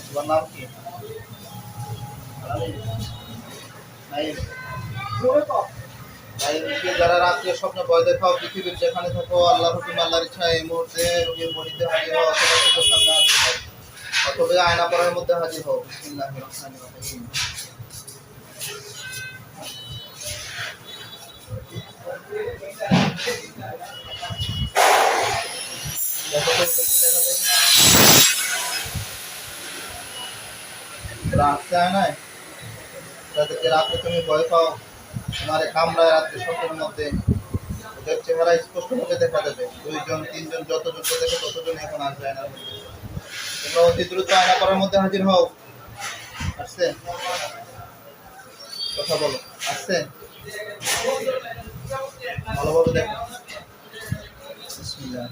তোমার নাম কি? যারা রাত্রে স্বপ্নে ভয় দেখাও, পৃথিবীর যেখানে থাকো, আল্লাহর হুকুম আল্লাহর ইচ্ছা এই মুহূর্তে রোগীর বডিতে হাজির হও, অথবা চোখের সামনে হাজির হও, অথবা আয়না পড়ার মধ্যে হাজির হও। বিসমিল্লাহির রহমানির রহিম। রাত্রে আয়নায় যাদেরকে রাত্রে তুমি ভয় পাও, তোমার কামরায় রাত্রে স্বপ্নের মধ্যে ওদের চেহারা স্পষ্টভাবে দেখা যাবে। 2 জন 3 জন যতজন দেখে ততজন এখন আসবে আয়নার মধ্যে। তোমরা অতি দ্রুত আয়না করার মধ্যে হাজির হও। আসছে? কথা বলো। আসছে? ভালোভাবে দেখো। বিসমিল্লাহ।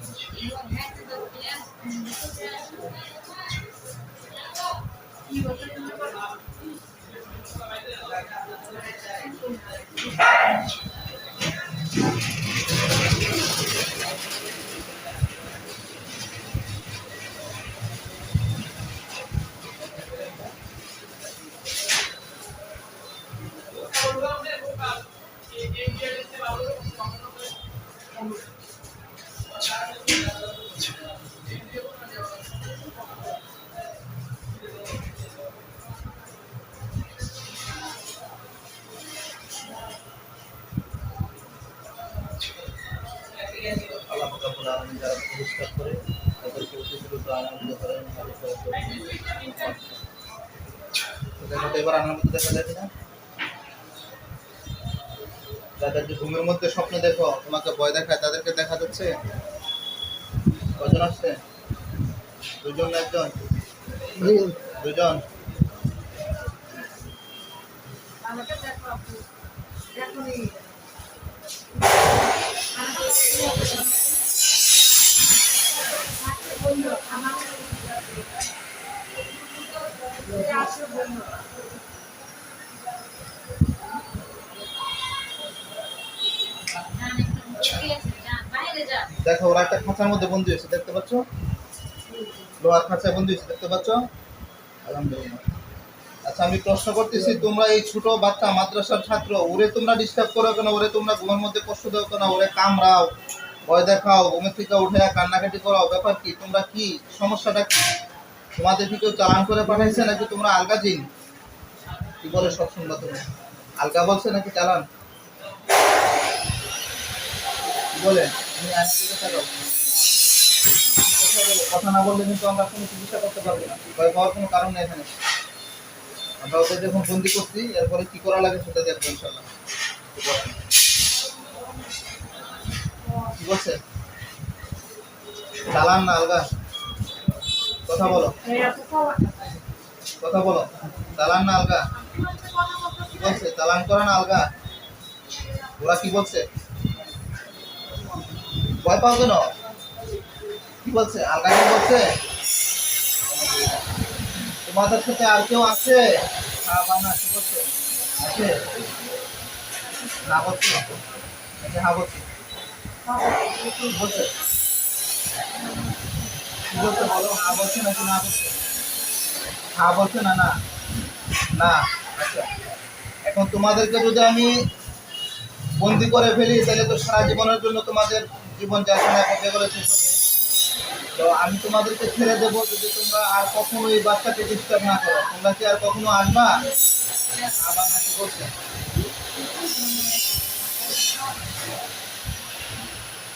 আল্লাহ রাব্বুল আলামিন যারা পরিষ্কার করে তাদেরকে অতি দ্রুত আনন্দ করেন। দেখো তো এবার আনন্দ দেখা যায় কিনা? যাদেরকে ঘুমের মধ্যে স্বপ্নে দেখো, তোমাকে ভয় দেখায়, তাদেরকে দেখা যাচ্ছে? কজন আসছে? 2 জন না 1 জন? 2 জন। দেখো ওরা একটা খাঁচার মধ্যে বন্দি হয়েছে, দেখতে পাচ্ছ? লোহার খাঁচায় বন্দি হয়েছে, দেখতে পাচ্ছ? আলহামদুলিল্লাহ। আচ্ছা, আমি প্রশ্ন করতেছি, তোমরা এই ছোট বাচ্চা মাদ্রাসার ছাত্র, ওরে তোমরা ডিস্টার্ব করো কেন? ওরে তোমরা ঘুমের মধ্যে কষ্ট দাও কেন? ওরে কামড়াও, ভয় দেখাও, ঘুমের থেকে উঠে কান্নাকাটি করাও, ব্যাপার কি? তোমরা কি সমস্যাটা কি? তোমাদের কি কেউ চালান করে পাঠাইছে নাকি তোমরা আলগা জিন? কি বলে সব শুনবা তুমি? আলগা বলছে নাকি চালান? কি বলে? তুমি কথা না বললে কিন্তু আমরা কোনো চিকিৎসা করতে পারবো না। ভয় পাওয়ার কোনো কারণ নেই এখানে। আমরা ওদের যখন বন্দি করছি, এরপরে কি করা লাগে সেটা দেখবো ইনশাল্লাহ। কি বলছে? চালান না আলগা? কথা বলো, কথা বলো। চালান না আলগা? কি বলছে? চালান করা না আলগা? ওরা কি বলছে? ভয় পাও কেন? কি বলছে? আলগা কি বলছে? তোমাদের সাথে আর কেউ আছে? না, কি বলছে? আছে? না বলছে? হ্যাঁ বলছে। কি বলছে? কি বলছে বলো? হ্যাঁ বলছে নাকি না বলছে? হ্যাঁ বলছে না? না না। আচ্ছা, এখন তোমাদেরকে যদি আমি বন্দি করে ফেলি, তাহলে তো সারা জীবনের জন্য তোমাদের জীবন যাপনে অপেক্ষা করে শেষ হবে। তো আমি তোমাদেরকে ছেড়ে দেবো যদি তোমরা আর কখনো এই বাচ্চাকে ডিস্টার্ব না করো। তোমরা কি আর কখনো আসবা? আবার নাকি বলছে?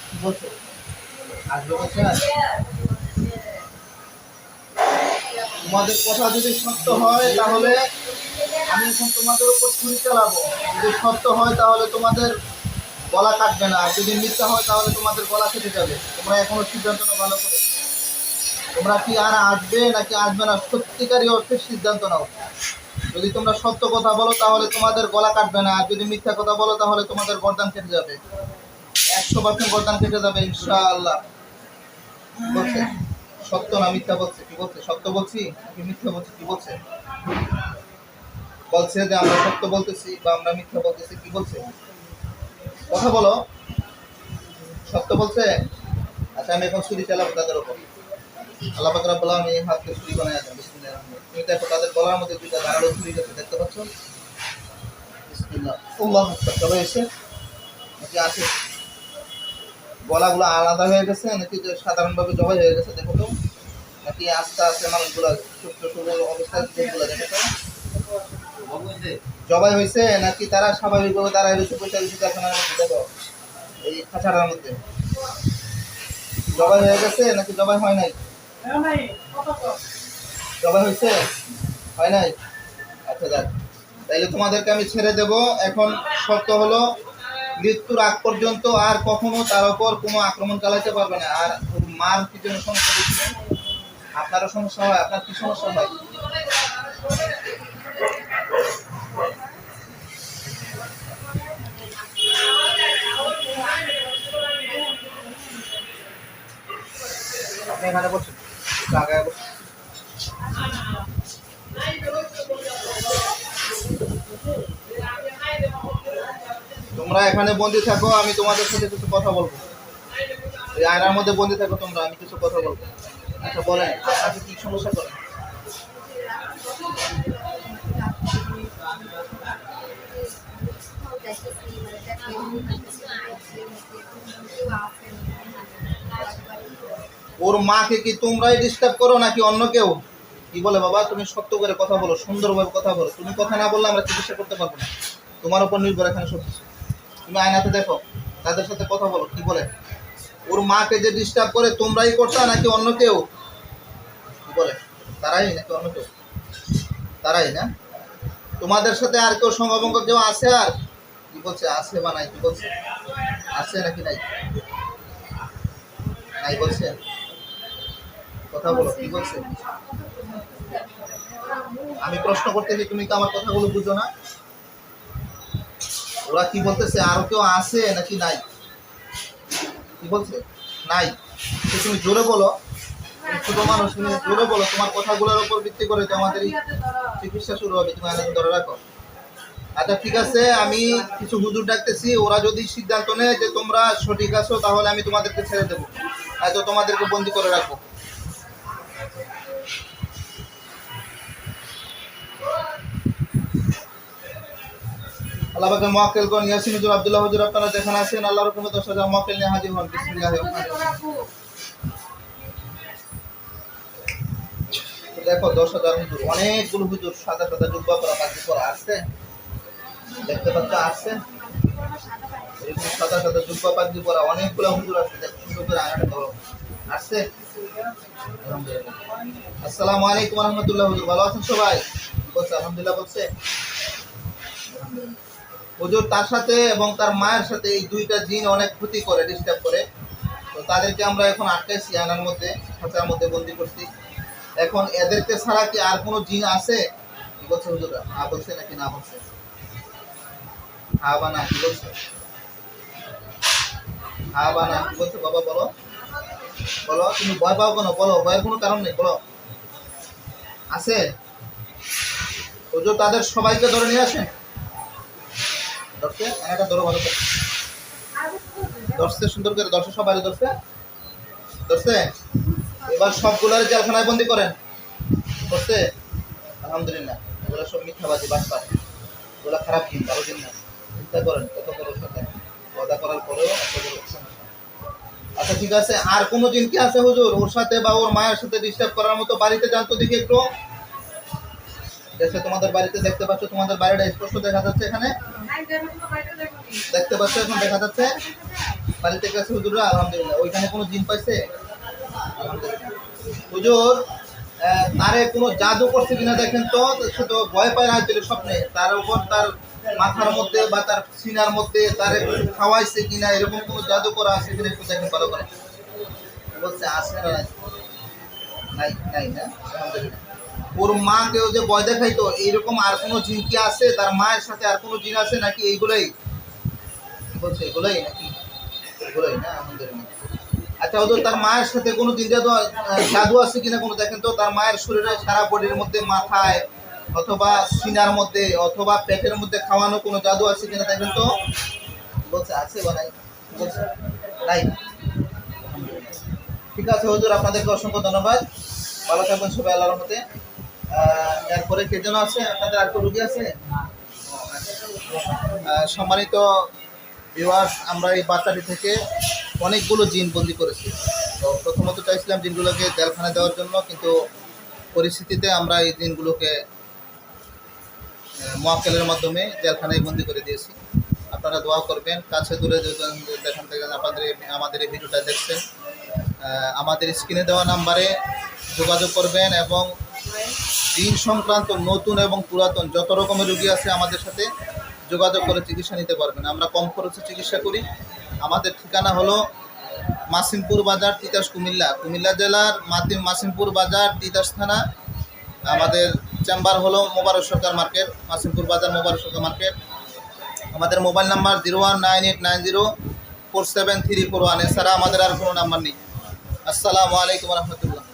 কি বলছে? আসবে বলছে? তোমাদের কথা যদি সত্য হয় তাহলে আমি এখন তোমাদের উপর ছুরি চালাবো। যদি সত্য হয় তাহলে তোমাদের গলা কাটবে না, আর যদি মিথ্যা হয় তাহলে তোমাদের গলা কেটে যাবে। তোমরা এখনো সিদ্ধান্ত নাও ভালো করে। তোমরা কি আর আসবে নাকি আসবে না, সত্যিকারই অর্থে সিদ্ধান্ত নাও। যদি তোমরা সত্য কথা বলো তাহলে তোমাদের গলা কাটবে না, আর যদি মিথ্যা কথা বলো তাহলে তোমাদের গর্দান কেটে যাবে। 100% গর্দান কেটে যাবে ইনশাআল্লাহ। বলছে সত্য না মিথ্যা বলছে? কি বলছে? সত্য বলছি নাকি মিথ্যা বলছি? কি বলছে? বলছে যে আমরা সত্য বলতেছি বা আমরা মিথ্যা বলতেছি। কি বলছে? কথা বলো। সত্য বলছে? আচ্ছা, আমি এখন ছুরি চালাবো তাদের উপর। আল্লাহ পাক রব্বুল আলামিন এই হাতকে ছুরি বানায় দেন। বিসমিল্লাহির রহমানির রহিম। তুমি দেখো তাদের গলার মধ্যে দুইটা ধারালো ছুরি আছে, দেখতে পাচ্ছ? বিসমিল্লাহ, আল্লাহু আকবার। সবাই এসে নাকি আছে গলাগুলো আলাদা হয়ে গেছে নাকি যে সাধারণভাবে জবাই হয়ে গেছে দেখো তো, নাকি আস্তে আস্তে মানুষগুলো ছোট্ট ছোট অবস্থায় দেখো তো জবাই হয়েছে নাকি তারা স্বাভাবিকভাবে দাঁড়ায় রয়েছে পয়সা রয়েছে দেখানোর মধ্যে দেখো এই খাঁচাটার মধ্যে জবাই হয়ে গেছে নাকি জবাই হয় নাই? জবাই হয়েছে? হয় নাই? আচ্ছা যাক, তাইলে তোমাদেরকে আমি ছেড়ে দেব। এখন শর্ত হলো মৃত্যুর আগ পর্যন্ত আর কখনো তার উপর কোনো আক্রমণ চালাতে পারবে না। আর মার কি জন্য সমস্যা হয়েছিল? আপনারও সমস্যা হয়? আপনার কি সমস্যা হয়? আপনি এখানে বসুন, জায়গায় বসুন। তোমরা এখানে বন্দি থাকো, আমি তোমাদের সাথে কিছু কথা বলবো। এই আয়নার মধ্যে বন্দি থাকো তোমরা, আমি কিছু কথা বলবো। আচ্ছা বলেন, আপনাকে কি সমস্যা করে? ওর মাকে কি তোমরাই ডিস্টার্ব করো নাকি অন্য কেউ? কি বলে বাবা, তুমি সত্য করে কথা বলো, সুন্দরভাবে কথা বলো। তুমি কথা না বললে আমরা চিকিৎসা করতে পারবো না। তোমার উপর নির্ভর এখানে সব কিছু। তুমি আয়নাতে দেখো, তাদের সাথে কথা বলো, কি বলে? ওর মাকে যে ডিস্টার্ব করে তোমরাই করতা নাকি অন্য কেউ? কি বলে? তারাই নাকি অন্য কেউ? তারাই না? তোমাদের সাথে আর কেউ সঙ্গভঙ্গ কেউ আছে? আর কি বলছে, আছে বা নাই? কি বলছে, আছে নাকি নাই? নাই বলছে? কথা বলো, কি বলছে? আমি প্রশ্ন করতেছি, তুমি তো আমার কথাগুলো বুঝো না। ওরা কি বলতেছে, আরো কেউ আছে নাকি নাই? কি বলছে? নাই। তো তুমি জোরে বলো, তুমি ছোট মানুষ, তুমি জোরে বলো। তোমার কথাগুলোর উপর ভিত্তি করে যে আমাদের এই চিকিৎসা শুরু হবে, তুমি আগে ধরে রাখো। আচ্ছা ঠিক আছে, আমি কিছু হুজুর ডাকতেছি। ওরা যদি সিদ্ধান্ত নেয় যে তোমরা সঠিক আছো তাহলে আমি তোমাদেরকে ছেড়ে দেবো, হয়তো তোমাদেরকে বন্দি করে রাখবো। আল্লাহ পাকের মুয়াক্কিলগণ ইয়াসিন হুজুর, আব্দুল্লাহ হুজুর, আপনারা যেখানে আছেন আল্লাহর হুকুমে 10,000 মুয়াক্কিল নিয়ে হাজির হন। বিসমিল্লাহির রহমানির রহিম। তো দেখো 10,000 হুজুর, অনেকগুলো হুজুর সাদা সাদা জুব্বা পরা পাগড়ি পরা আসছে, দেখতে পাচ্ছ? আসছে এরকম সাদা সাদা জুব্বা পাগড়ি পরা অনেকগুলো হুজুর আসছে। দেখো সুন্দর করে আয়নাটা ধরো, আসছে। আলহামদুলিল্লাহ। আসসালামু আলাইকুম ওয়া রাহমাতুল্লাহ। হুজুর ভালো আছেন সবাই? বলছে আলহামদুলিল্লাহ বলছে। হুজুর তার সাথে এবং তার মায়ের সাথে এই দুইটা জিন অনেক ক্ষতি করে, ডিস্টার্ব করে। তো তাদেরকে আমরা এখন আটকাইছি, আয়নার মধ্যে, খাঁচার মধ্যে বন্দি করছি। এখন এদেরকে ছাড়া কি আর কোনো জিন আছে? কি বলছে হুজুরা? হ্যাঁ বলছে নাকি না বলছে? হ্যাঁ বা না? কি বলছে? হ্যাঁ বা না? কি বলছে বাবা? বলো বলো, তুমি ভয় পাও কেন? বলো, ভয়ের কোনো কারণ নেই, বলো। আছে? হুজুর তাদের সবাইকে ধরে নিয়ে আসেন। ধরছে একটা ধরো, ভালো করে ধরছে, সুন্দর করে ধরছে, সবাই ধরছে, ধরছে। এবার সবগুলোর জেলখানায় বন্দি করেন। করছে? আলহামদুলিল্লাহ। এগুলো সব মিথ্যাবাদী, বাটপার। এগুলো খারাপ দিন, ভালো দিন না। চিন্তা করেন কত বড় সাথে ওয়াদা করার পরেও এত বড় সমস্যা। আচ্ছা ঠিক আছে, আর কোনো জিন কি আছে হুজুর ওর সাথে বা ওর মায়ের সাথে ডিস্টার্ব করার মতো? বাড়িতে যান তো দেখি একটু। দেখছে তোমাদের বাড়িতে, দেখতে পাচ্ছ তোমাদের বাড়িটা স্পষ্ট দেখা যাচ্ছে এখানে, দেখতে পাচ্ছ এখন দেখা যাচ্ছে বাড়িতে গেছে হুজুররা। আলহামদুলিল্লাহ। ওইখানে কোনো জিন পাইছে? আলহামদুলিল্লাহ। হুজুর তারে কোনো জাদু করছে কিনা দেখেন তো। সে তো ভয় পায় না হয়তো স্বপ্নে, তার উপর তার মাথার মধ্যে বা তার সিনার মধ্যে তারে খাওয়াইছে কিনা, এরকম কোনো জাদু করা আছে কিনা একটু দেখেন ভালো করে। বলছে আছে না নাই? নাই, নাই না? আলহামদুলিল্লাহ। ওর মা কেউ যে ভয় দেখাইতো, এইরকম আর কোনো জিন কি আছে? তার মায়ের সাথে আর কোনো জিন আছে নাকি এইগুলোই? কি বলছে, এগুলোই নাকি? এগুলোই না? আলহামদুলিল্লাহ। আচ্ছা হুজুর তার মায়ের সাথে কোনো জিন জাদু জাদু আছে কিনা কোনো দেখেন তো। তার মায়ের শরীরে সারা বডির মধ্যে, মাথায় অথবা সিনার মধ্যে অথবা পেটের মধ্যে খাওয়ানো কোনো জাদু আছে কিনা দেখেন তো। বলছে আছে বা নাই? বলছে নাই। ঠিক আছে হুজুর, আপনাদেরকে অসংখ্য ধন্যবাদ। ভালো থাকবেন সবাই আল্লাহর রহমতে। এরপরে কে যেন আছে আপনাদের? আর কোনো রুগী আছে? সম্মানিত ভিউয়ার্স, আমরা এই বাচ্চাটি থেকে অনেকগুলো জিন বন্দি করেছি। তো প্রথমত চাইছিলাম জিনগুলোকে জেলখানায় দেওয়ার জন্য, কিন্তু পরিস্থিতিতে আমরা এই জিনগুলোকে মোয়াক্কেলের মাধ্যমে জেলখানায় বন্দি করে দিয়েছি। আপনারা দোয়া করবেন। কাছে দূরে যেখান থেকে আমাদের এই ভিডিওটা দেখছেন, আমাদের স্ক্রিনে দেওয়া নাম্বারে যোগাযোগ করবেন এবং জিন সংক্রান্ত নতুন এবং পুরাতন যত রকমের রোগী আছে আমাদের সাথে যোগাযোগ করে চিকিৎসা নিতে পারবেন। আমরা কম খরচে চিকিৎসা করি। আমাদের ঠিকানা হলো মাসিমপুর বাজার, তিতাস, কুমিল্লা জেলার মাসিমপুর বাজার, তিতাস থানা। আমাদের চেম্বার হলো মোবারক সরকার মার্কেট, মাসিমপুর বাজার, মোবারক সরকার মার্কেট। আমাদের মোবাইল নাম্বার 019890473441। এছাড়া আমাদের আর কোনো নাম্বার নেই। আসসালামু আলাইকুম রহমতুল্লাহ।